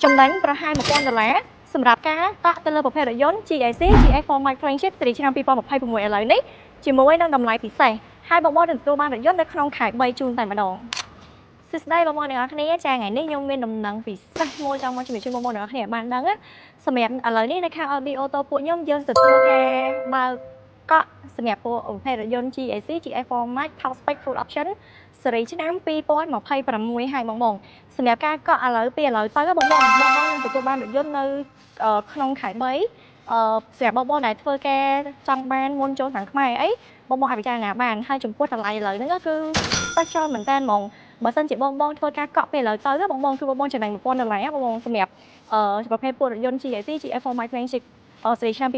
ចំណេញប្រហែល$1000សម្រាប់ការកក់ទៅលើប្រភេទរថយន្ត GAC GX4 Mike Flagship ស៊េរីឆ្នាំ2026ឥឡូវនេះជាមួយនឹងតម្លៃពិសេសហើយបងប្អូននឹងទទួលបានរថយន្តនៅក្នុងខែ3ជូនតែម្ដងសួស្តីបងប្អូនទាំងអស់គ្នាចាថ្ងៃនេះខ្ញុំមានដំណឹងពិសេសមួយចង់មកជម្រាបជូនបងប្អូនទាំងអស់គ្នាបានដឹងសម្រាប់ឥឡូវនេះនៅខាង Audi Auto ពួកខ្ញុំយើងទទួលការបើកកក់សម្រាប់ប្រភេទរថយន្ត GAC GX4 Max Top Spec Full Option ស៊េរីឆ្នាំ2026ហើយបងសម្រាប់ការកក់ឥឡូវទៅបងនឹងទទួលបានរថយន្តនៅក្នុងខែ3សម្រាប់បងប្អូនដែលធ្វើការចង់បានមុនចូលខាងខ្មែរអីបងអាចពិចារណាបានហើយចំពោះតម្លៃឥឡូវហ្នឹងគឺ special មែនតើហ្មងបើសិនជាបងធ្វើការកក់ពេលឥឡូវទៅគឺបងចំណេញ$1000សម្រាប់ប្រភេទពួករថយន្ត GAC GX4 Mike Flagship ស៊េរីឆ្នាំ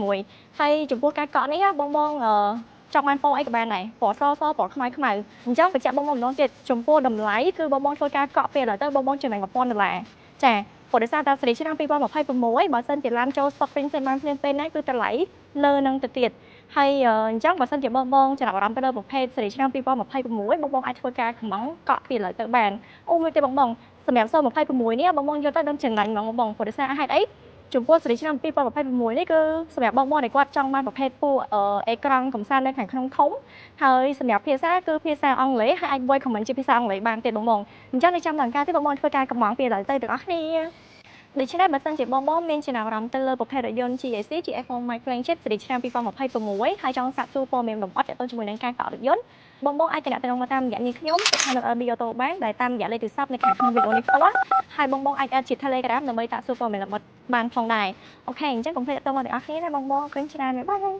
2026ហើយចំពោះការកក់នេះបងចង់បានពណ៌អីក៏បានដែរពណ៌សពណ៌ខ្មៅអញ្ចឹងបញ្ជាក់បងម្ដងទៀតចំពោះតម្លៃគឺបងធ្វើការកក់ពេលឥឡូវទៅបងចំណេញ$1000ចាព្រោះដោយសារតែស៊េរីឆ្នាំ2026បើសិនជាឡានចូល stock ពេញបានភ្លាមពេលណាគឺតម្លៃលើនឹងទៅទៀតហើយអញ្ចឹងបើសិនជាបងចំណាប់អារម្មណ៍ទៅលើប្រភេទស៊េរីឆ្នាំ2026បងអាចធ្វើការកម្មង់កក់ពីឥឡូវទៅបានអូមួយទេបងសម្រាប់2026នេះបងយកទៅដឹងចំណេញហ្មងបងព្រោះដោយសារហេតុអីចំពោះស៊េរីឆ្នាំ2026នេះគឺសម្រាប់បងដែលគាត់ចង់បានប្រភេទពួកអេក្រង់កំសាន្តនៅខាងក្នុងធំហើយសម្រាប់ភាសាគឺភាសាអង់គ្លេសហើយអាច voice comment ជាភាសាអង់គ្លេសបានទៀតបងអញ្ចឹងនៅចាំដល់ការទីបងធ្វើការកម្មង់ពីឥឡូវទៅទាំងអស់គ្នាដូច្នេះបើសិនជាបងមានចំណាប់អារម្មណ៍ទៅលើប្រភេទរថយន្ត GAC GX4 Mike Flagship ស៊េរីឆ្នាំ2026ហើយចង់សាកសួរព័ត៌មានលម្អិតទាក់ទងជាមួយនឹងការកក់រថយន្តបងអាចតំណតាមរយៈនាងខ្ញុំទៅខាង Audi Auto បានដែលតាមរយៈលេខទូរស័ព្ទនៅខាងក្នុងវីដេអូនេះផ្ទាល់ហើយបងអាច add ជា Telegram ដើម្បីតាក់សួរព័ត៌មានលម្អិតបានផងដែរអូខេអញ្ចឹងកុំភ្លេចតមកទាំងអស់គ្នាណាបងអរគុណច្រើនបាយបាយ